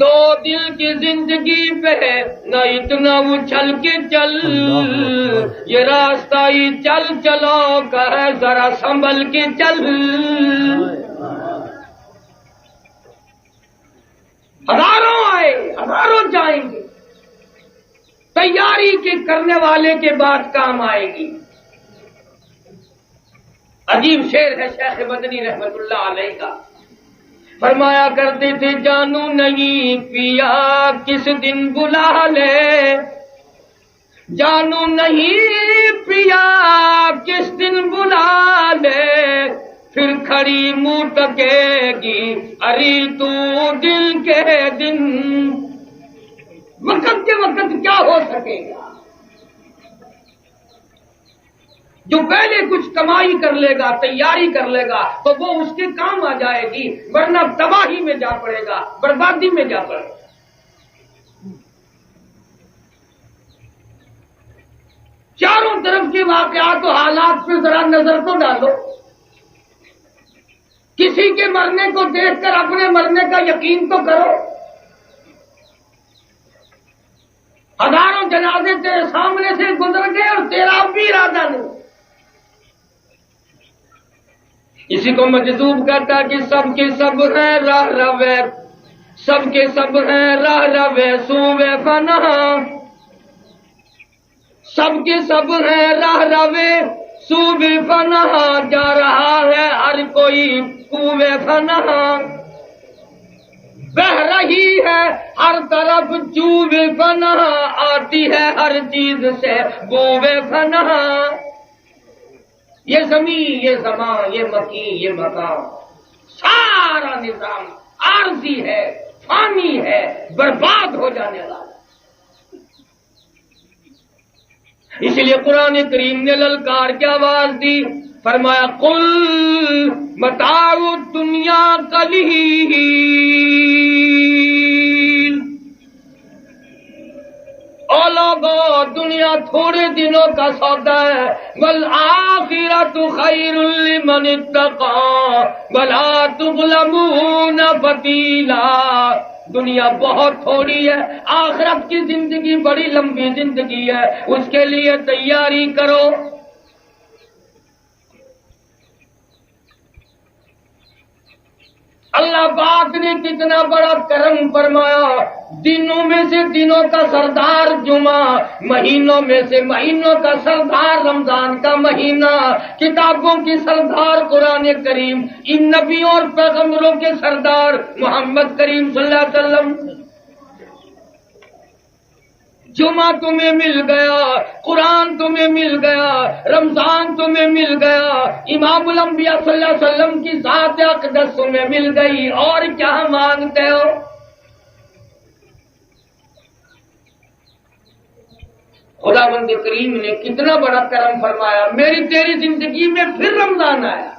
دو دل کی زندگی پہ نہ اتنا اچھل کے چل، یہ راستہ ہی چل چلو کا ہے، ذرا سنبھل کے چل۔ ہزاروں آئے ہزاروں جائیں گے، تیاری کے کرنے والے کے بعد کام آئے گی۔ عجیب شعر ہے شیخ مدنی رحمت اللہ علیہ کا، فرمایا کرتے تھے جانو نہیں پیا کس دن بلا لے، جانو نہیں پیا کس دن بلا لے، پھر کھڑی منہ تکے گی اری تو دل کے دن۔ وقت کے وقت کیا ہو سکے گا؟ جو پہلے کچھ کمائی کر لے گا، تیاری کر لے گا تو وہ اس کے کام آ جائے گی، ورنہ تباہی میں جا پڑے گا، بربادی میں جا پڑے گا۔ چاروں طرف کے واقعات و حالات پہ ذرا نظر تو ڈالو، کسی کے مرنے کو دیکھ کر اپنے مرنے کا یقین تو کرو۔ ہزاروں جنازے تیرے سامنے سے گزر گئے اور تیرا بھی ارادہ نہیں۔ اسی کو مجذوب کرتا کہ سب کے سب ہیں راہ روے، سب کے سب ہیں راہ روے سوے فنا، سب کے سب ہیں راہ روے سوے فنا، جا رہا ہے ہر کوئی کوے فنا، بہ رہی ہے ہر طرف چوبے فنا، آتی ہے ہر چیز سے بوے فنا۔ یہ زمین، یہ زمان، یہ مکین، یہ مکان، سارا نظام عارضی ہے، فانی ہے، برباد ہو جانے والا۔ اس لیے قرآن کریم نے للکار کی آواز دی، فرمایا قل متاع الدنیا قلیل، او لوگو دنیا تھوڑے دنوں کا سودا ہے، والآخرۃ خیر لمن اتقی ولا تظلمون فتیلا، دنیا بہت تھوڑی ہے، آخرت کی زندگی بڑی لمبی زندگی ہے، اس کے لیے تیاری کرو۔ اللہ پاک نے کتنا بڑا کرم فرمایا، دنوں میں سے دنوں کا سردار جمعہ، مہینوں میں سے مہینوں کا سردار رمضان کا مہینہ، کتابوں کی سردار قرآن کریم، ان نبیوں اور پیغمبروں کے سردار محمد کریم صلی اللہ علیہ وسلم۔ جمعہ تمہیں مل گیا، قرآن تمہیں مل گیا، رمضان تمہیں مل گیا، امام الانبیاء صلی اللہ علیہ وسلم کی ذات اقدس تمہیں مل گئی، اور کیا مانگتے ہو؟ خداوند کریم نے کتنا بڑا کرم فرمایا، میری تیری زندگی میں پھر رمضان آیا۔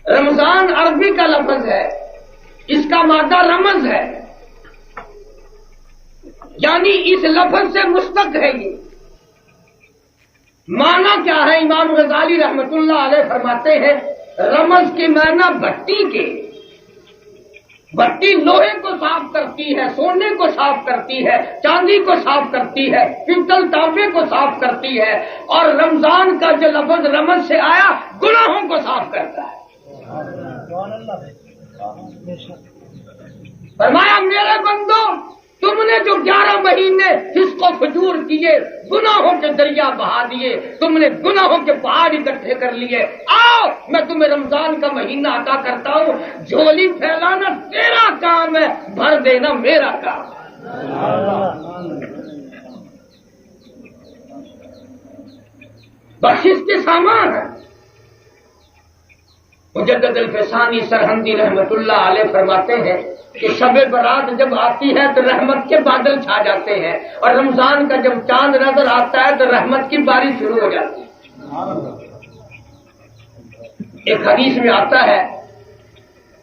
رمضان عربی کا لفظ ہے، اس کا مادہ رمز ہے، یعنی اس لفظ سے مشتق ہے۔ یہ معنی کیا ہے؟ امام غزالی رحمت اللہ علیہ فرماتے ہیں رمز کے معنی بھٹی کے، بھٹی لوہے کو صاف کرتی ہے، سونے کو صاف کرتی ہے، چاندی کو صاف کرتی ہے، پتل تانبے کو صاف کرتی ہے، اور رمضان کا جو لفظ رمز سے آیا گناہوں کو صاف کرتا ہے۔ فرمایا میرے بندو، تم نے جو 11 مہینے فسق و فجور کیے، گناہوں کے دریا بہا دیے، تم نے گناہوں کے پہاڑ اکٹھے کر لیے، آؤ میں تمہیں رمضان کا مہینہ عطا کرتا ہوں، جھولی پھیلانا تیرا کام ہے، بھر دینا میرا کام ہے۔ بخشش کے سامان ہے۔ مجدد الفسانی سرہندی رحمت اللہ علیہ فرماتے ہیں کہ شب برات جب آتی ہے تو رحمت کے بادل چھا جاتے ہیں، اور رمضان کا جب چاند نظر آتا ہے تو رحمت کی بارش شروع ہو جاتی ہے۔ ایک حدیث میں آتا ہے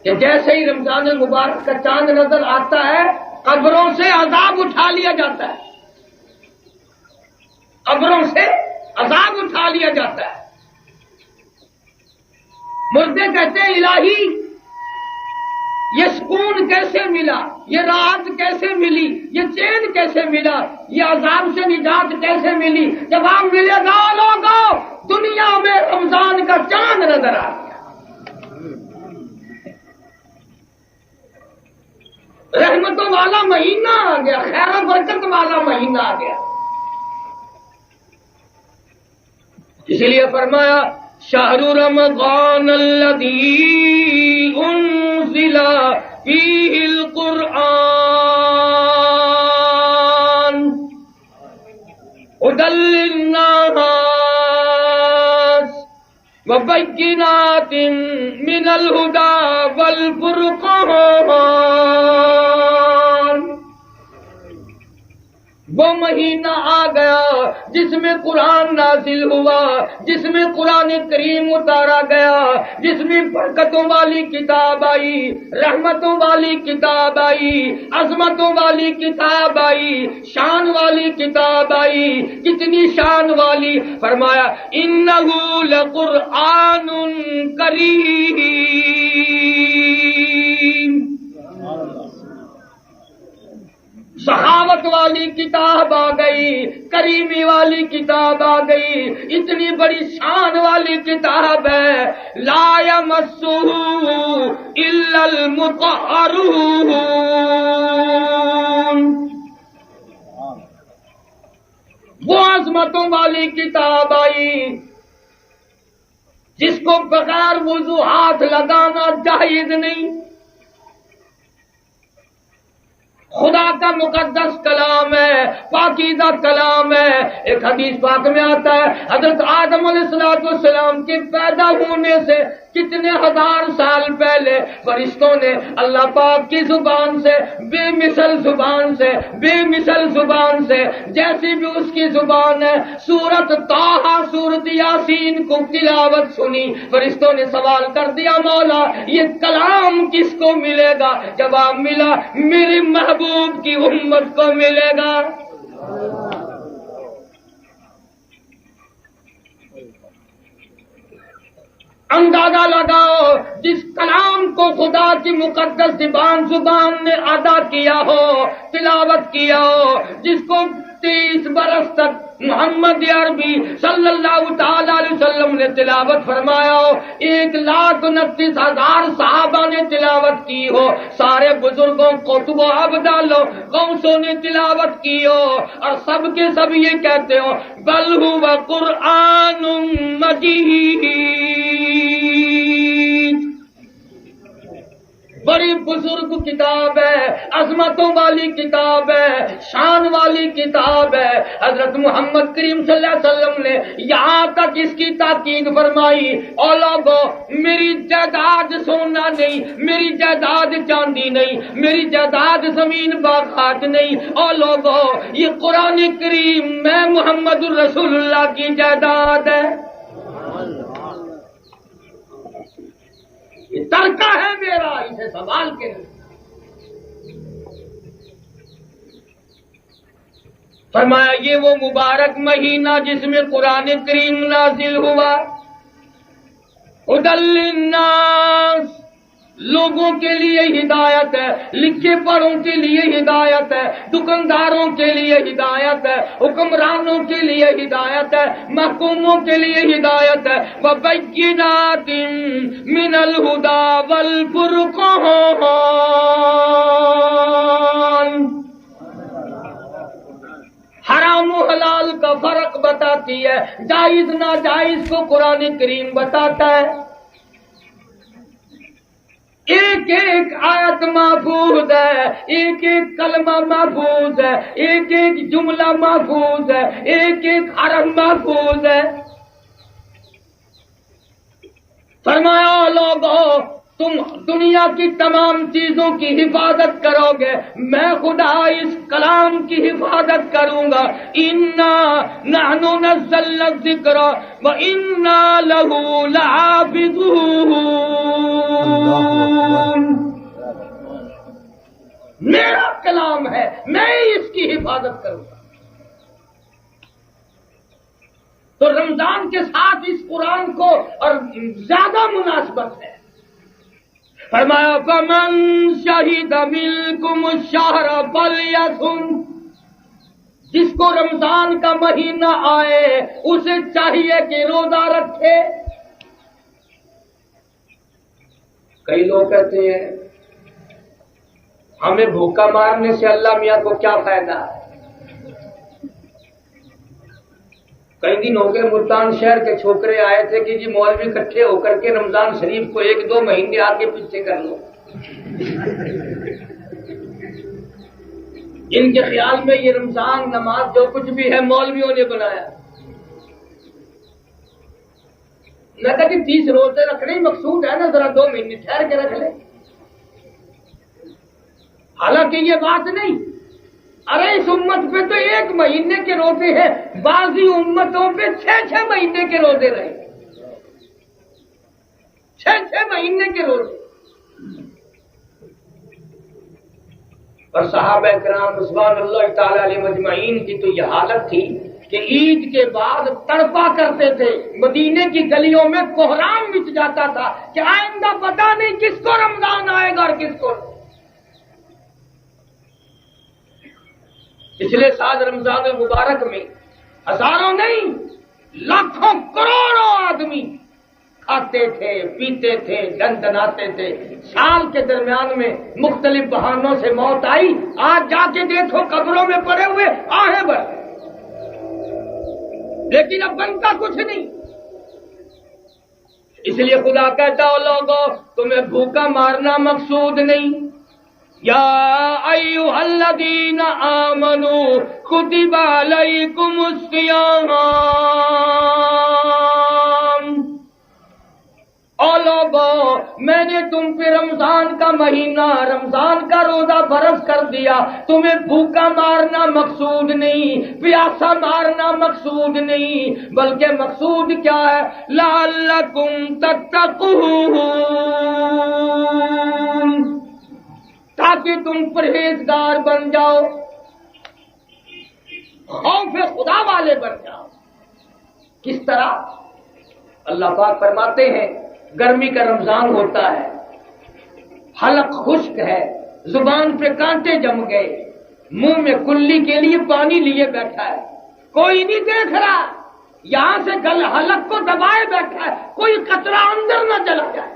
کہ جیسے ہی رمضان المبارک کا چاند نظر آتا ہے، قبروں سے عذاب اٹھا لیا جاتا ہے، قبروں سے عذاب اٹھا لیا جاتا ہے۔ مردے کہتے ہیں الہی یہ سکون کیسے ملا، یہ راحت کیسے ملی، یہ چین کیسے ملا، یہ عذاب سے نجات کیسے ملی؟ جب آپ ملے گا لوگوں، دنیا میں رمضان کا چاند نظر آ گیا، رحمتوں والا مہینہ آ گیا، خیر و برکت والا مہینہ آ گیا۔ اس لیے فرمایا شہر رمضان الذی انزل فیہ القرآن ھدی للناس وبینات من الہدی والفرقان۔ وہ مہینہ آ گیا جس میں قرآن نازل ہوا، جس میں قرآن کریم اتارا گیا، جس میں برکتوں والی کتاب آئی، رحمتوں والی کتاب آئی، عظمتوں والی کتاب آئی، شان والی کتاب آئی۔ کتنی شان والی؟ فرمایا انہ لقرآن کریم، سخاوت والی کتاب آ گئی، کریمی والی کتاب آ گئی، اتنی بڑی شان والی کتاب ہے، لا یمسہ الا المطہرون۔ وہ عظمتوں والی کتاب آئی جس کو بغیر وضو ہاتھ لگانا جائز نہیں۔ خدا کا مقدس کلام ہے، پاکیزہ کلام ہے۔ ایک حدیث پاک میں آتا ہے حضرت آدم علیہ السلام کے پیدا ہونے سے کتنے ہزار سال پہلے فرشتوں نے اللہ پاک کی زبان سے، بے مثل زبان سے، بے مثل زبان سے، جیسی بھی اس کی زبان ہے، سورت طٰہٰ، سورت یاسین کو تلاوت سنی۔ فرشتوں نے سوال کر دیا مولا یہ کلام کس کو ملے گا؟ جواب ملا میرے محبوب کی امت کو ملے گا۔ اندازہ لگاؤ جس کلام کو خدا کی مقدس زبان نے ادا کیا ہو، تلاوت کیا ہو، جس کو 30 برس تک محمد عربی صلی اللہ تعالی علیہ وسلم نے تلاوت فرمایا ہو، 1,29,000 صحابہ نے تلاوت کی ہو، سارے بزرگوں قطب و ابدال غوثوں نے تلاوت کی ہو، اور سب کے سب یہ کہتے ہو بل ھو قرآن مجید، بڑی بزرگ کتاب ہے، عظمتوں والی کتاب ہے، شان والی کتاب ہے۔ حضرت محمد کریم صلی اللہ علیہ وسلم نے یہاں تک اس کی تاکید فرمائی، او لوگو میری جائیداد سونا نہیں، میری جائیداد چاندی نہیں، میری جائیداد زمین باغات نہیں، او لوگو یہ قرآن کریم میں محمد الرسول اللہ کی جائیداد ہے، یہ ترکہ ہے میرا، اسے سنبھال کے فرمایا یہ وہ مبارک مہینہ جس میں قرآن کریم نازل ہوا، ھدی للناس، لوگوں کے لیے ہدایت ہے، لکھے پڑھوں کے لیے ہدایت ہے، دکانداروں کے لیے ہدایت ہے، حکمرانوں کے لیے ہدایت ہے، محکوموں کے لیے ہدایت ہے، وَبَيِّنَاتٍ مِّنَ الْهُدَى وَالْفُرْقَانِ، حرام و حلال کا فرق بتاتی ہے، جائز ناجائز کو قرآن کریم بتاتا ہے، ایک ایک آیت محفوظ ہے، ایک ایک کلمہ محفوظ ہے، ایک ایک جملہ محفوظ ہے، ایک ایک حرف محفوظ ہے۔ فرمایا لوگو تم دنیا کی تمام چیزوں کی حفاظت کرو گے، میں خدا اس کلام کی حفاظت کروں گا، انا نحن نزلنا الذکر وانا لہ لحافظون، میرا کلام ہے، میں اس کی حفاظت کروں گا۔ تو رمضان کے ساتھ اس قرآن کو اور زیادہ مناسبت ہے۔ فرمایا فمن شہد منکم الشہر فلیصم، جس کو رمضان کا مہینہ آئے اسے چاہیے کہ روزہ رکھے۔ کئی لوگ کہتے ہیں ہمیں بھوکا مارنے سے اللہ میاں کو کیا فائدہ ہے؟ کئی دن ہو گئے ملتان شہر کے چھوکرے آئے تھے کہ جی مولوی اکٹھے ہو کر کے رمضان شریف کو 1-2 مہینے آگے پیچھے کر لو۔ ان کے خیال میں یہ رمضان نماز جو کچھ بھی ہے مولویوں نے بنایا۔ میں کہا کہ 30 روزے رکھنے ہی مقصود ہے نا، ذرا 2 مہینے ٹھہر کے رکھ لیں۔ حالانکہ یہ بات نہیں، ارے اس امت پہ تو 1 مہینے کے روزے ہیں، بعضی امتوں پہ 6 مہینے کے روزے رہے، 6 مہینے کے روزے۔ اور صحابہ کرام رضوان اللہ تعالی علیہ مجمعین کی تو یہ حالت تھی کہ عید کے بعد تڑپا کرتے تھے، مدینے کی گلیوں میں کوہرام مچ جاتا تھا کہ آئندہ پتہ نہیں کس کو رمضان آئے گا اور کس کو۔ پچھلے سال رمضان المبارک میں ہزاروں نہیں لاکھوں کروڑوں آدمی کھاتے تھے، پیتے تھے، دندناتے تھے، سال کے درمیان میں مختلف بہانوں سے موت آئی، آج جا کے دیکھو قبروں میں پڑے ہوئے آہیں بھر، لیکن اب بنتا کچھ نہیں۔ اس لیے خدا کہتا ہو لوگوں تمہیں بھوکا مارنا مقصود نہیں، یا ایھا الذین آمنوا کتب علیکم الصیام، او لوگوں میں نے تم پہ رمضان کا مہینہ، رمضان کا روزہ فرض کر دیا، تمہیں بھوکا مارنا مقصود نہیں، پیاسا مارنا مقصود نہیں، بلکہ مقصود کیا ہے؟ لعلکم تتقون، تاکہ تم پرہیزگار بن جاؤ، خوف خدا والے بن جاؤ۔ کس طرح؟ اللہ پاک فرماتے ہیں گرمی کا رمضان ہوتا ہے، حلق خشک ہے، زبان پہ کانٹے جم گئے، منہ میں کلی کے لیے پانی لیے بیٹھا ہے، کوئی نہیں دیکھ رہا، یہاں سے گل حلق کو دبائے بیٹھا ہے، کوئی قطرہ اندر نہ چلا جائے،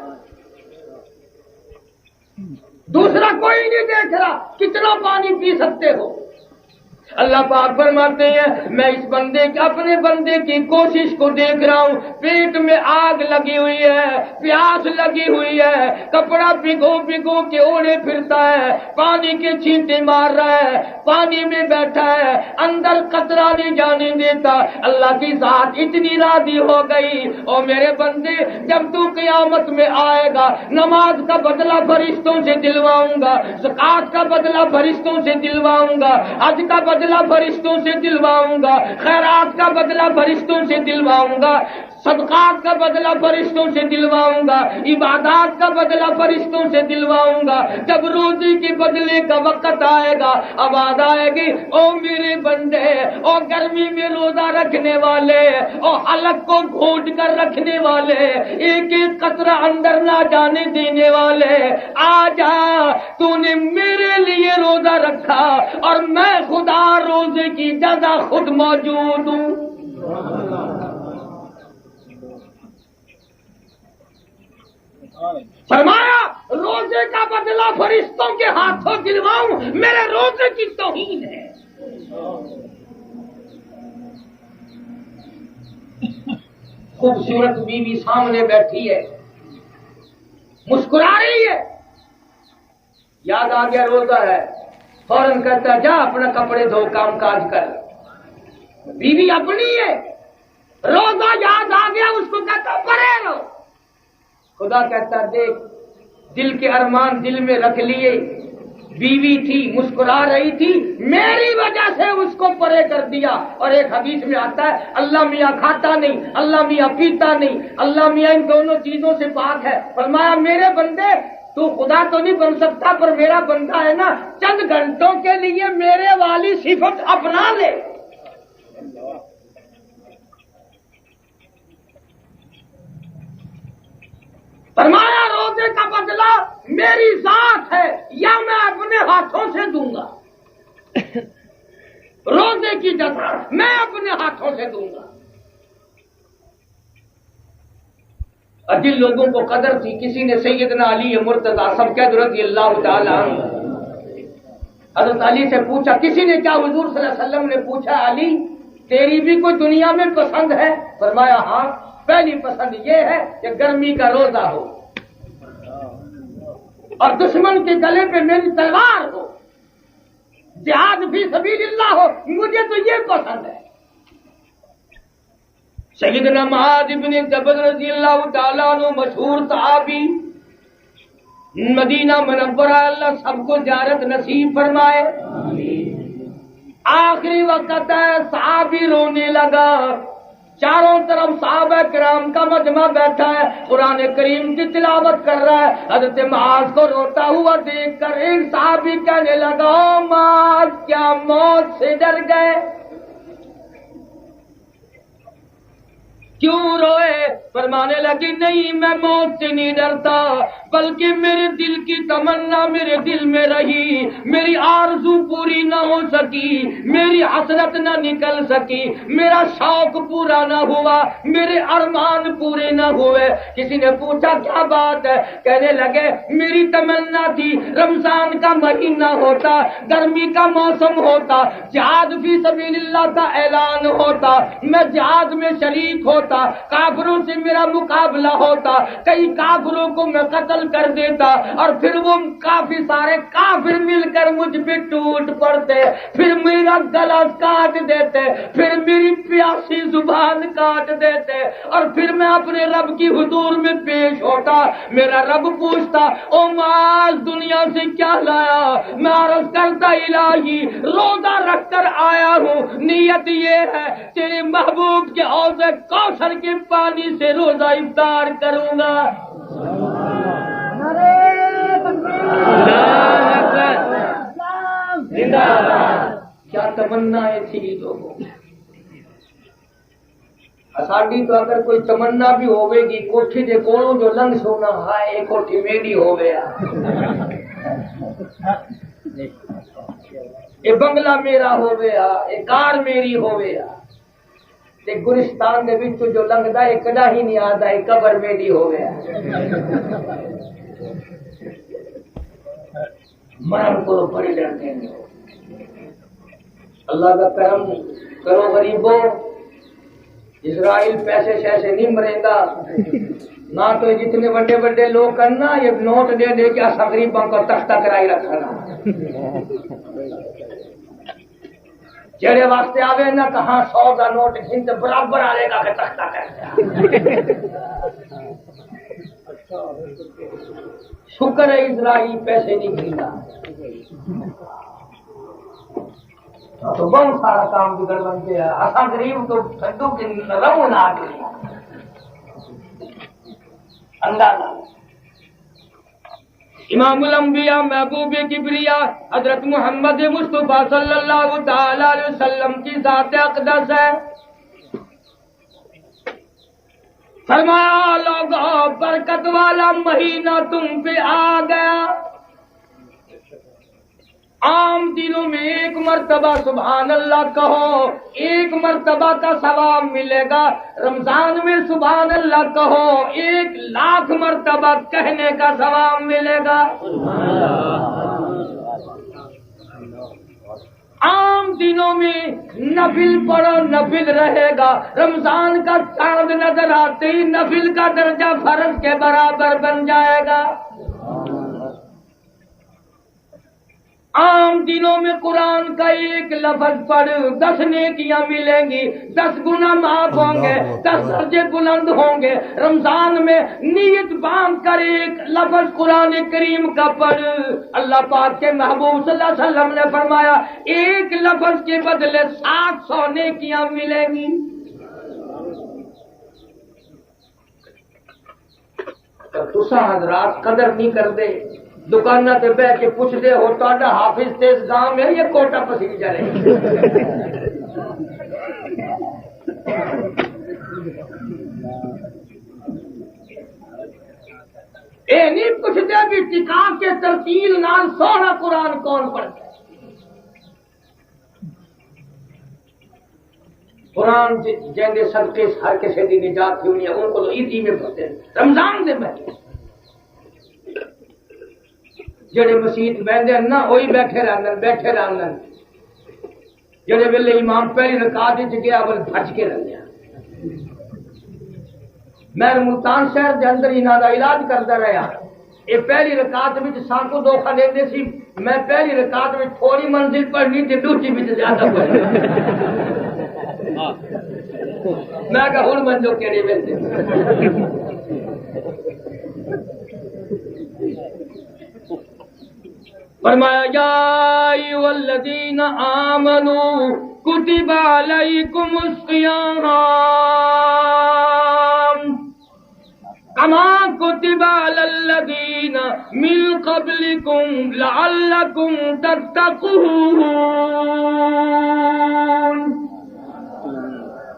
دوسرا کوئی نہیں دیکھ رہا، کتنا پانی پی سکتے ہو۔ اللہ پاک فرماتے ہیں میں اس بندے کے، اپنے بندے کی کوشش کو دیکھ رہا ہوں، پیٹ میں آگ لگی ہوئی ہے، پیاس لگی ہوئی ہے، کپڑا بھگو بھگو کے اوڑے پھرتا ہے، پانی کے چھینٹے مار رہا ہے، پانی میں بیٹھا ہے، اندر قطرہ نہیں جانے دیتا۔ اللہ کی ذات اتنی راضی ہو گئی، اور میرے بندے جب تو قیامت میں آئے گا، نماز کا بدلہ فرشتوں سے دلواؤں گا، زکات کا بدلہ فرشتوں سے دلواؤں گا، حج کا بدلہ فرشتوں سے دلواؤں گا، خیرات کا بدلہ فرشتوں سے دلواؤں گا، صدقات کا بدلہ فرشتوں سے دلواؤں گا، عبادات کا بدلہ فرشتوں سے دلواؤں گا۔ جب روزی کے بدلے کا وقت آئے گا، آواز آئے گی او میرے بندے، او گرمی میں روزہ رکھنے والے، او حلق کو گھونٹ کر رکھنے والے، ایک ایک قطرہ اندر نہ جانے دینے والے، آ جا، تو نے میرے لیے روزہ رکھا اور میں خدا روزے کی جزا خود موجود ہوں۔ فرمایا روزے کا بدلہ فرشتوں کے ہاتھوں دلواؤں، میرے روزے کی توہین ہے۔ خوبصورت بیوی سامنے بیٹھی ہے، مسکرا رہی ہے، یاد آ گیا روزہ ہے، فوراً کہتا جا اپنا کپڑے دھو کام کاج کر، بیوی اپنی ہے، روزہ یاد آ گیا اس کو کہتا پرے رہو۔ خدا کہتا دیکھ دل کے ارمان دل میں رکھ لیے، بیوی تھی مسکرا رہی تھی، میری وجہ سے اس کو پرے کر دیا۔ اور ایک حدیث میں آتا ہے اللہ میاں کھاتا نہیں، اللہ میاں پیتا نہیں، اللہ میاں ان دونوں چیزوں سے پاک ہے۔ فرمایا میرے بندے تو خدا تو نہیں بن سکتا پر میرا بندہ ہے نا، چند گھنٹوں کے لیے میرے والی صفت اپنا لے۔ فرمایا روزے کا بدلہ میری ذات ہے یا میں اپنے ہاتھوں سے دوں گا، روزے کی جزا میں اپنے ہاتھوں سے دوں گا۔ اور جن لوگوں کو قدر تھی، کسی نے سیدنا علی مرتضیٰ سب کے رضی اللہ تعالیٰ عنہ، حضرت علی سے پوچھا، کسی نے کیا حضور صلی اللہ علیہ وسلم نے پوچھا، علی تیری بھی کوئی دنیا میں پسند ہے؟ فرمایا ہاں، پہلی پسند یہ ہے کہ گرمی کا روزہ ہو اور دشمن کے گلے پہ میری تلوار ہو، جہاد فی سبیل اللہ ہو، مجھے تو یہ پسند ہے۔ سیدنا معاذ بن جبل رضی اللہ تعالیٰ عنہ مشہور صحابی، مدینہ منورہ، اللہ سب کو زیارت نصیب فرمائے۔ آخری وقت ہے، صحابی رونے لگا، چاروں طرف صحابہ کرام کا مجمع بیٹھا ہے، قرآن کریم کی تلاوت کر رہا ہے۔ حضرت معاذ کو روتا ہوا دیکھ کر ایک صحابی کہنے لگا، او معاذ کیا موت سے ڈر گئے؟ کیوں روئے؟ فرمانے لگی نہیں میں موت سے نہیں ڈرتا، بلکہ میرے دل کی تمنا میرے دل میں رہی، میری آرزو پوری نہ ہو سکی، میری حسرت نہ نکل سکی، میرا شوق پورا نہ ہوا، میرے ارمان پورے نہ ہوئے۔ کسی نے پوچھا کیا بات ہے؟ کہنے لگے میری تمنا تھی رمضان کا مہینہ ہوتا، گرمی کا موسم ہوتا، جہاد فی سبیل اللہ کا اعلان ہوتا، میں جہاد میں شریک ہوتا، کافروں سے میرا مقابلہ ہوتا، کئی کافروں کو میں قتل کر دیتا، اور پھر وہ کافی سارے کافر مل کر مجھ پہ ٹوٹ پڑتے، پھر میرا گلا کاٹ دیتے، پھر میری پیاسی زبان کاٹ دیتے، اور پھر میں اپنے رب کی حضور میں پیش ہوتا، میرا رب پوچھتا او معاذ دنیا سے کیا لایا؟ میں عرض کرتا الہی روزہ رکھ کر آیا ہوں، نیت یہ ہے تیرے محبوب کے حوض کوثر کے پانی سے روزہ افطار کروں گا۔ کیا تمنا تھی لوگوں کی؟ ساڈی تو اگر کوئی تمنا بھی ہوے گی، کوٹھی دے کولوں جو لنگ سونا ہائے یہ کوٹھی میری ہو گیا، یہ بنگلہ میرا ہو گیا، یہ کار میری ہو گیا، تے گلستان دے وچ جو لنگدا ہے کدا ہی نہیں آتا، ہے قبر میری ہو گیا۔ مرن کو بڑے ڈرتے ہیں۔ اللہ کا کرم کرو غریبوں، اسرائیل پیسے شیسے نہیں مرے گا، نہ تو جتنے بڑے بڑے لوگ کرنا یہ نوٹ دے دے کے اسا غریبوں کو تختہ کرائی رکھنا، جڑے واسطے آوے نہ کہاں 100 کا نوٹ گھن تے برابر آئے گا کہ تختہ کر دیا۔ شکر ہے اسرائیل پیسے نہیں گھنتا، تو بہت سارا کام بگڑ بنتے ہیں، اسا غریب تو ٹھنڈو کے رو نہ آگے اندازہ۔ امام الانبیاء محبوب کبریا حضرت محمد مصطفیٰ صلی اللہ تعالی علیہ وسلم کی ذات اقدس ہے۔ فرمایا لوگوں برکت والا مہینہ تم پہ آ گیا، عام دنوں میں ایک مرتبہ سبحان اللہ کہو، ایک مرتبہ کا ثواب ملے گا، رمضان میں سبحان اللہ کہو 1,00,000 مرتبہ کہنے کا ثواب ملے گا۔ عام دنوں میں نفل پڑھو نفل رہے گا، رمضان کا چاند نظر آتے ہی نفل کا درجہ فرض کے برابر بن جائے گا۔ عام دنوں میں قرآن کا ایک لفظ پڑھ 10 نیکیاں ملیں گی، 10 گناہ معاف ہوں گے، 10 درجے بلند ہوں گے۔ رمضان میں نیت باندھ کر ایک لفظ قرآن کریم کا پڑھ، اللہ پاک کے محبوب صلی اللہ علیہ وسلم نے فرمایا ایک لفظ کے بدلے 700 نیکیاں ملیں گی۔ تسا حضرات قدر نہیں کرتے، دکانہ تے بہ کے پوچھتے ہو تہاڈا حافظ تیز گام ہے یا کوٹا پسیج جائے؟ اے نہیں پوچھتے بھی ٹکا کے ترتیل نال سونا قرآن کون پڑھتا ہے؟ قرآن جیندے صدقے ہر کسی دی نجات ہونی ہے، ان کو عیدی میں پڑھتے ہیں، رمضان دے میں جڑے مسیت بیٹھے نا وہی بیٹھے رہنا جڑے ویلے امام پہلی رکعت وچ گیا بل بھج کے رہنے۔ میں ملتان شہر دے اندر انہاں دا علاج کرتا رہا، یہ پہلی رکعت وچ سان کو دھوکھا دیندے سی، میں پہلی رکعت وچ تھوڑی منزل پڑھنی تے دوسری وچ زیادہ پڑھنی۔ میں کہا ہن منجو کیڑے ویلے فرمایا یا ایھا الذین آمنوا کتب علیکم الصیام کما کتب علی الذین من قبلکم لعلکم تتقون۔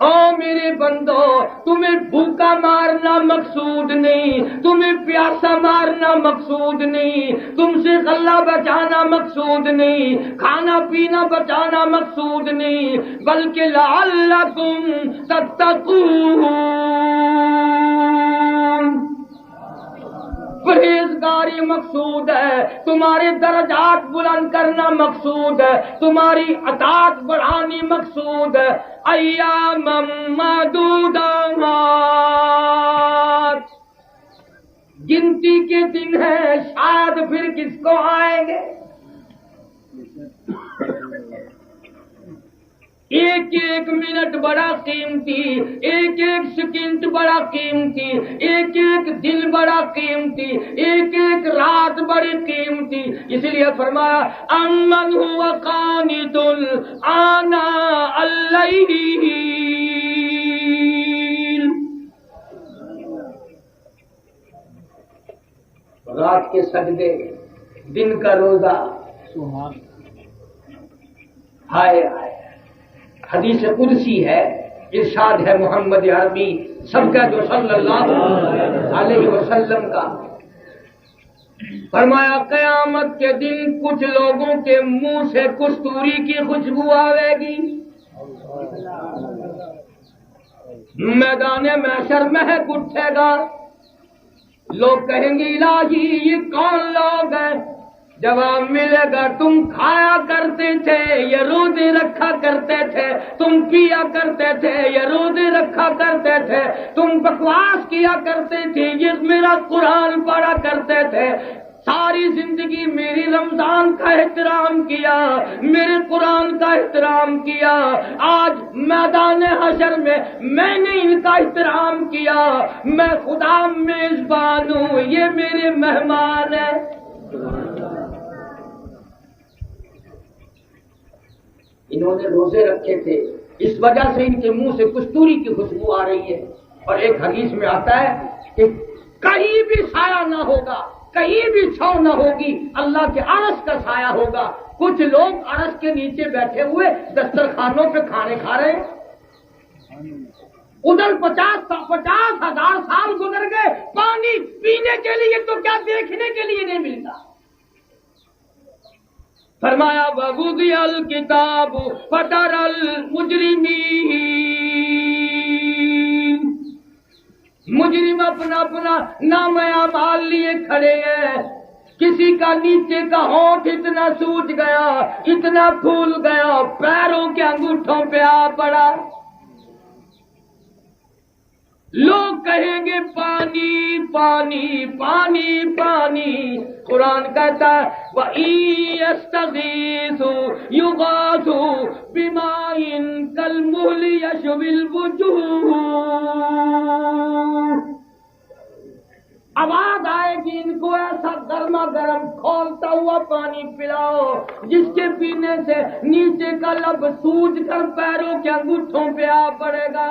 او میرے بندو، تمہیں بھوکا مارنا مقصود نہیں، تمہیں پیاسا مارنا مقصود نہیں، تم سے غلہ بچانا مقصود نہیں، کھانا پینا بچانا مقصود نہیں، بلکہ لعلکم تتقون، پرہیزگاری مقصود ہے، تمہارے درجات بلند کرنا مقصود ہے، تمہاری اطاعت بڑھانی مقصود ہے۔ ایام معدودات، گنتی کے دن ہیں، شاید پھر کس کو آئیں گے۔ ایک ایک منٹ بڑا قیمتی، ایک ایک سیکنڈ بڑا قیمتی، ایک ایک دن بڑا قیمتی، ایک ایک رات بڑی قیمتی۔ اس لیے فرمایا امن هو قانت آناء اللیل، رات کے سجدے، دن کا روزہ، ہائے ہائے۔ حدیث قدسی ہے، ارشاد ہے محمد عربی سب کا جو صلی اللہ علیہ وسلم کا، فرمایا قیامت کے دن کچھ لوگوں کے منہ سے کستوری کی خوشبو آئے گی، میدان محشر مہک اٹھے گا، لوگ کہیں گے الہی یہ کون لوگ ہیں؟ جواب ملے گا تم کھایا کرتے تھے یا روزے رکھا کرتے تھے، تم پیا کرتے تھے یا روزے رکھا کرتے تھے، تم بکواس کیا کرتے تھے یہ میرا قرآن پڑھا کرتے تھے، ساری زندگی میری رمضان کا احترام کیا، میرے قرآن کا احترام کیا، آج میدان حشر میں میں نے ان کا احترام کیا، میں خدا میزبان ہوں، یہ میرے مہمان ہیں۔ انہوں نے روزے رکھے تھے، اس وجہ سے ان کے منہ سے کستوری کی خوشبو آ رہی ہے۔ اور ایک حدیث میں آتا ہے کہ کہیں بھی سایہ نہ ہوگا، کہیں بھی چھاؤں نہ ہوگی، اللہ کے عرش کا سایہ ہوگا۔ کچھ لوگ عرش کے نیچے بیٹھے ہوئے دسترخوانوں پہ کھانے کھا رہے ہیں، ادھر 50,000 سال گزر گئے، پانی پینے کے لیے تو کیا دیکھنے کے لیے نہیں ملتا۔ فرمایا وَوُضِعَ الْكِتَابُ فَتَرَى الْمُجْرِمِينَ، مجرم اپنا اپنا نام اعمال لیے کھڑے ہیں، کسی کا نیچے کا ہونٹ اتنا سوج گیا، اتنا پھول گیا، پیروں کے انگوٹھوں پہ آ پڑا، لوگ کہیں گے پانی پانی پانی پانی۔ قرآن کہتا ہے وَإِن يَسْتَغِيثُوا يُغَاثُوا بِمَاءٍ كَالْمُهْلِ يَشْوِي الْوُجُوهَ، آواز آئے گی ان کو ایسا گرما گرم کھولتا ہوا پانی پلاؤ جس کے پینے سے نیچے کا لب سوج کر پیروں کے انگوٹھوں پہ آ پڑے گا،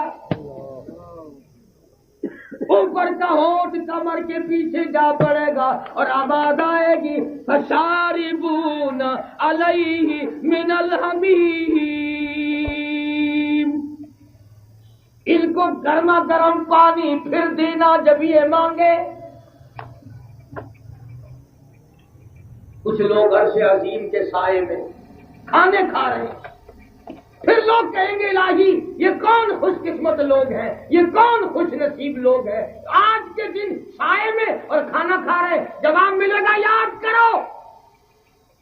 اوپر کا ہونٹ کمر کے پیچھے جا پڑے گا، اور آواز آئے گی فَشَارِبُونَ عَلَيْهِ مِنَ الْحَمِيمِ، ان کو گرما گرم پانی پھر دینا جب یہ مانگے۔ کچھ لوگ عرش عظیم کے سائے میں کھانے کھا رہے ہیں، پھر لوگ کہیں گے الہی یہ کون خوش قسمت لوگ ہیں، یہ کون خوش نصیب لوگ ہیں آج کے دن سائے میں اور کھانا کھا رہے۔ جواب ملے گا یاد کرو،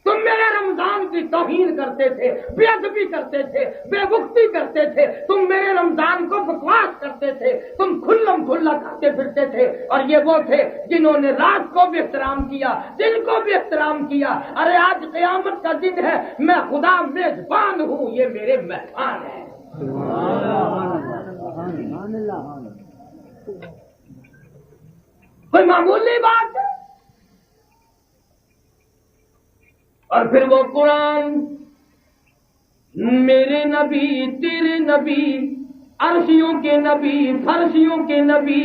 تم میرے رمضان کی توہین کرتے تھے، بے ادبی کرتے تھے، بے وقتی کرتے تھے، تم میرے رمضان کو بکواس کرتے تھے، تم کھلم کھلا کھاتے پھرتے تھے، اور یہ وہ تھے جنہوں نے رات کو بھی احترام کیا، دن کو بھی احترام کیا۔ ارے آج قیامت کا دن ہے، میں خدا میزبان ہوں، یہ میرے مہمان ہیں۔ کوئی معمولی بات ہے؟ اور پھر وہ قرآن، میرے نبی تیرے نبی، عرشیوں کے نبی فرشیوں کے نبی،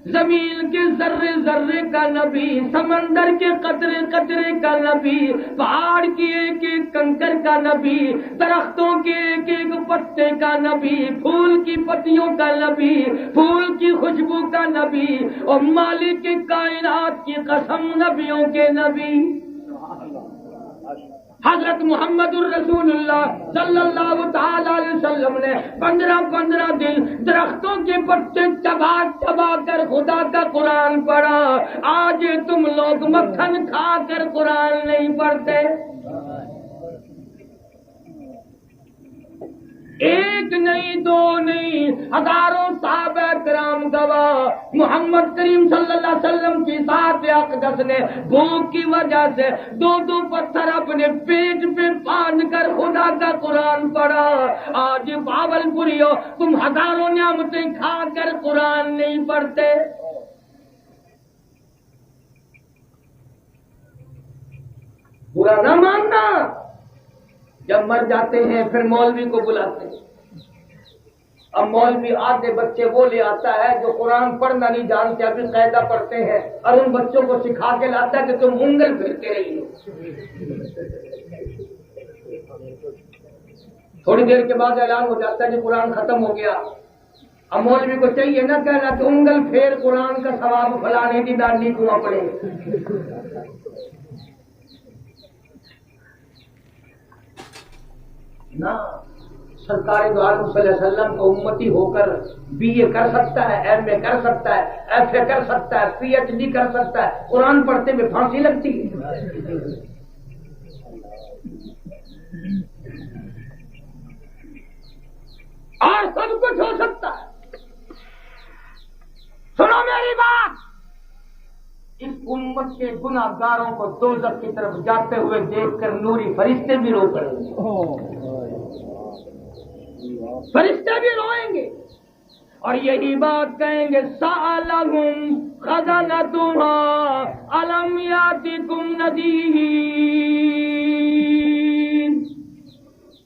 زمین کے ذرے ذرے کا نبی، سمندر کے قطرے قطرے کا نبی، پہاڑ کی ایک ایک کنکر کا نبی، درختوں کے ایک ایک پتے کا نبی، پھول کی پتیوں کا نبی، پھول کی خوشبو کا نبی، اور مالک کائنات کی قسم نبیوں کے نبی حضرت محمد الرسول اللہ صلی اللہ تعالی علیہ وسلم نے 15 دن درختوں کے پتے چبا چبا کر خدا کا قرآن پڑھا۔ آج تم لوگ مکھن کھا کر قرآن نہیں پڑھتے۔ ایک نہیں دو نہیں ہزاروں صحابہ کرام گواہ، محمد کریم صلی اللہ علیہ وسلم کی ذات اقدس نے بھوک کی وجہ سے 2 پتھر اپنے پیٹ پہ باندھ کر خدا کا قرآن پڑھا۔ آج باول پوریو تم ہزاروں نعمتیں کھا کر قرآن نہیں پڑھتے۔ برا نہ ماننا، جب مر جاتے ہیں پھر مولوی کو بلاتے ہیں۔ اب مولوی آدھے بچے وہ لے آتا ہے جو قرآن پڑھنا نہیں جانتے، ابھی قاعدہ پڑھتے ہیں، اور ان بچوں کو سکھا کے لاتا ہے کہ تم انگل پھرتے رہیے۔ تھوڑی دیر کے بعد اعلان ہو جاتا ہے کہ قرآن ختم ہو گیا۔ اب مولوی کو چاہیے نہ کہنا کہ انگل پھیر قرآن کا ثواب فلانے کی ڈانڈی کنواں پڑے۔ نہ، سرکار دو عالم صلی اللہ علیہ وسلم کو امتی ہو کر بی اے کر سکتا ہے، ایم اے کر سکتا ہے، ایف اے کر سکتا ہے، پی ایچ ڈی کر سکتا ہے، قرآن پڑھتے میں پھانسی لگتی ہے۔ اور سب کچھ ہو سکتا ہے۔ سنو میری بات، اس امت کے گناہ گاروں کو دوزخ کی طرف جاتے ہوئے دیکھ کر نوری فرشتے بھی رو پڑیں گے، فرشتے بھی روئیں گے، اور یہی بات کہیں گے سألہم خزنتہا الم یاتکم نذیر۔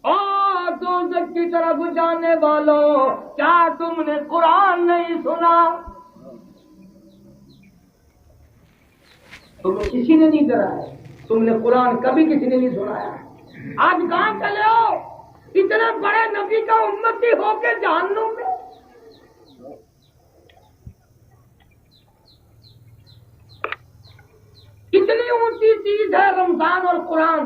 او دوزخ کی طرف جانے والوں، کیا تم نے قرآن نہیں سنا؟ تمہیں کسی نے نہیں کرایا، تم نے قرآن کبھی کسی نے نہیں سنایا۔ آج کہاں چلے ہو؟ اتنے بڑے نبی کا امتی ہو کے جہنم میں۔ اتنی اونچی چیز ہے رمضان اور قرآن۔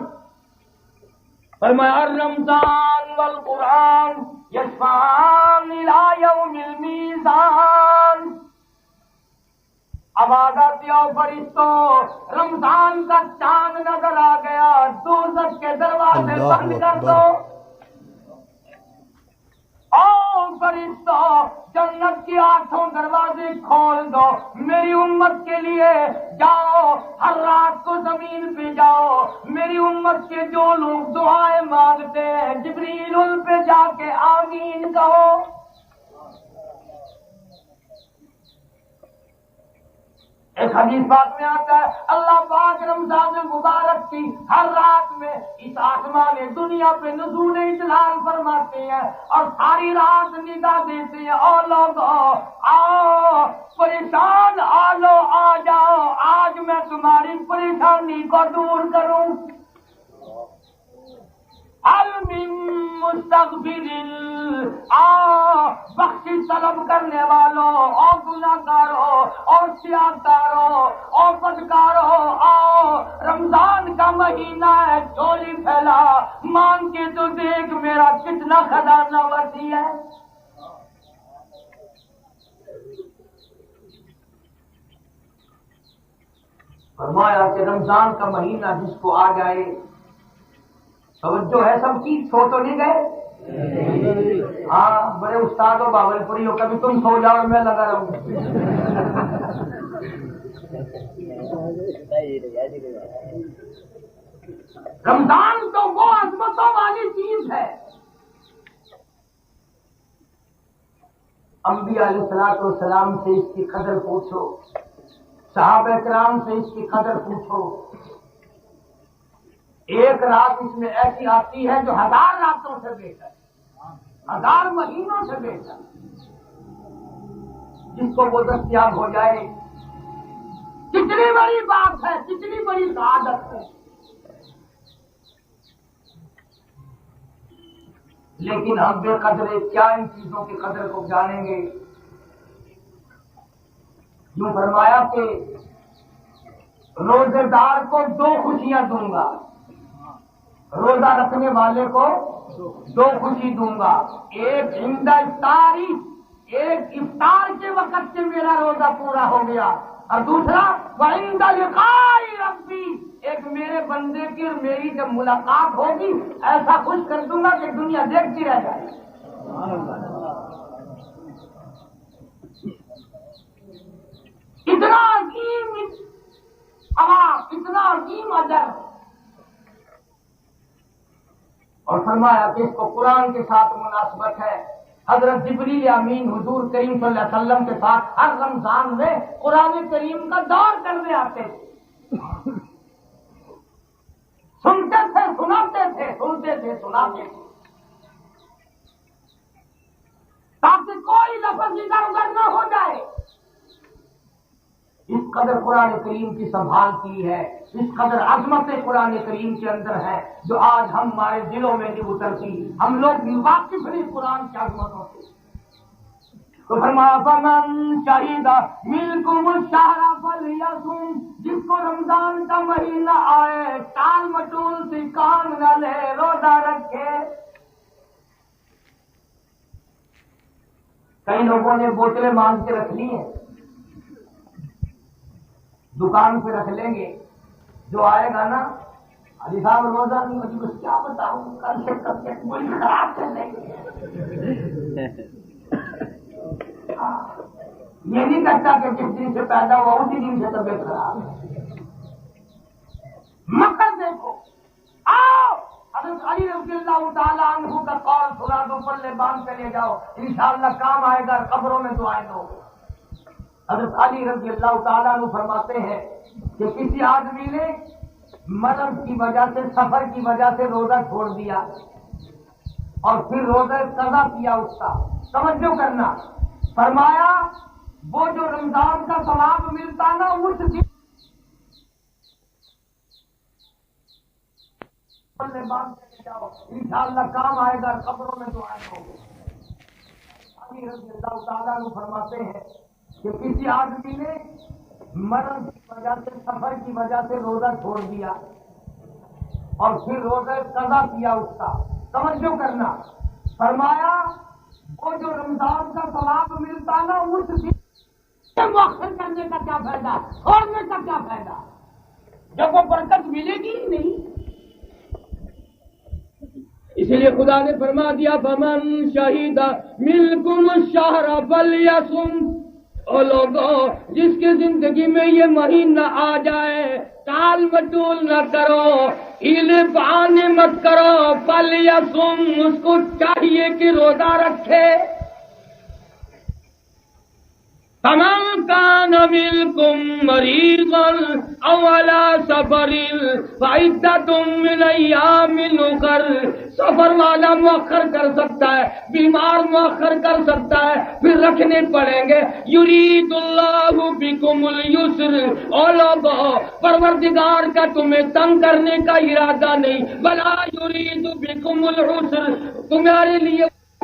فرمایا رمضان والقرآن یشفعان الی یوم المیزان۔ آواز آتی ہو فرشتوں، رمضان کا چاند نظر آ گیا، دوزخ کے دروازے بند کر دو۔ او فرشتوں، جنت کے 8 دروازے کھول دو، میری امت کے لیے جاؤ، ہر رات کو زمین پہ جاؤ، میری امت کے جو لوگ دعائیں مانگتے ہیں جبریل ان پہ جا کے آمین کہو۔ ایک حدیث پاک میں آتا ہے اللہ پاک رمضان المبارک کی ہر رات میں اس آسمان دنیا پہ نزول اجلال فرماتے ہیں اور ساری رات نگاہ دیتے ہیں، اور لوگ آؤ پریشان آ لو، آ جاؤ، آج میں تمہاری پریشانی کو دور کروں۔ حل من مستغفر آؤ بخشش طلب کرنے والوں اور گناہگاروں اور سیاہکاروں اور بدکاروں، آؤ رمضان کا مہینہ ہے، جھولی پھیلا مانگ کے تو دیکھ میرا کتنا خزانہ وسیع ہے۔ فرمایا کہ رمضان کا مہینہ جس کو آ جائے، توجہ ہے سب کی، سو تو نہیں گئے؟ ہاں بڑے استاد ہو باولپوری ہو، کبھی تم سو جاؤ اور میں لگا رہوں۔ رمضان تو وہ عظمتوں والی چیز ہے، انبیاء علیہ الصلوۃ والسلام سے اس کی قدر پوچھو، صحابہ کرام سے اس کی قدر پوچھو۔ ایک رات اس میں ایسی آتی ہے جو 1000 راتوں سے بہتر، 1000 مہینوں سے بہتر۔ جس کو وہ دستیاب ہو جائے، کتنی بڑی بات ہے، کتنی بڑی سعادت ہے۔ لیکن ہم بے قدرے کیا ان چیزوں کی قدر کو جانیں گے؟ یوں فرمایا کہ روزے دار کو 2 خوشیاں دوں گا، روزہ رکھنے والے کو 2 خوشی دوں گا، ایک عند افطاری، ایک افطار کے وقت سے میرا روزہ پورا ہو گیا، اور دوسرا وعند لقاء ربی، ایک میرے بندے کی اور میری جب ملاقات ہوگی ایسا خوش کر دوں گا کہ دنیا دیکھتی رہ جائے۔ اتنا عظیم ثواب، اتنا عظیم اجر، اور فرمایا کہ اس کو قرآن کے ساتھ مناسبت ہے۔ حضرت جبریل امین حضور کریم صلی اللہ علیہ وسلم کے ساتھ ہر رمضان میں قرآن کریم کا دور کرنے آتے تھے، سنتے تھے، سناتے تھے، سنتے تھے، سناتے تھے، تاکہ کوئی لفظ ادھر ادھر نہ ہو جائے۔ اس قدر قرآن کریم کی سنبھال کی ہے، اس قدر عظمت قرآن کریم کے اندر ہے جو آج ہمارے دلوں میں نہیں اترتی، ہم لوگ واقف نہیں قرآن کی عظمتوں سے۔ تو فرمایا فمن شہید منکم الشہر فلیصم، جس کو رمضان کا مہینہ آئے ٹال مٹول سے کام نہ لے، روزہ رکھے۔ کئی لوگوں نے بوتلیں مانگ کے رکھ لی ہیں، دکان پہ رکھ لیں گے، جو آئے گا نا علی صاحب روزہ نہیں ہوتی، بس کیا بتاؤں کل سے کب تک بڑی خراب کر دیں گے۔ یہ نہیں کرتا کہ جس دن سے پیدا ہوا اسی دن سے طبیعت خراب ہے۔ مکر دیکھو، آؤ حضرت علی رضی اللہ تعالیٰ عنہ کا قول سنا دو، پلے باندھ کے لے جاؤ، انشاءاللہ کام آئے گا، قبروں میں دعائیں دو۔ حضرت علی رضی اللہ تعالیٰ عنہ فرماتے ہیں کہ کسی آدمی نے مرض کی وجہ سے، سفر کی وجہ سے روزہ چھوڑ دیا اور پھر روزہ قضا کیا اس کا، توجہ کرنا، فرمایا وہ جو رمضان کا ثواب ملتا نا اس دن انشاءاللہ کام آئے گا، قبروں میں دعائیں ہوں گے۔ علی رضی اللہ تعالیٰ عنہ فرماتے ہیں کہ کسی آدمی نے مرض کی وجہ سے، سفر کی وجہ سے روزہ چھوڑ دیا اور پھر روزہ قضا کیا اس کا، توجہ کرنا، فرمایا وہ جو رمضان کا ثواب ملتا نا اس دن مؤخر کرنے کا کیا فائدہ، چھوڑنے کا کیا فائدہ، جب وہ برکت ملے گی ہی نہیں۔ اس لیے خدا نے فرما دیا فمن شہید منکم الشہر فلیصم، او لوگوں جس کی زندگی میں یہ مہینہ آ جائے ٹال مٹول نہ کرو، ہیلے بہانے مت کرو، فلیصم، اس کو چاہیے کہ روزہ رکھے۔ فمن کان منکم مریضا او علی سفر فعدۃ من ایام اخر، سفر والا مؤخر کر سکتا ہے، بیمار مؤخر کر سکتا ہے، پھر رکھنے پڑیں گے۔ یرید اللہ بکم اليسر، اور لوگوں پروردگار کا تمہیں تنگ کرنے کا ارادہ نہیں، بلا یرید بکم العسر، تمہارے لیے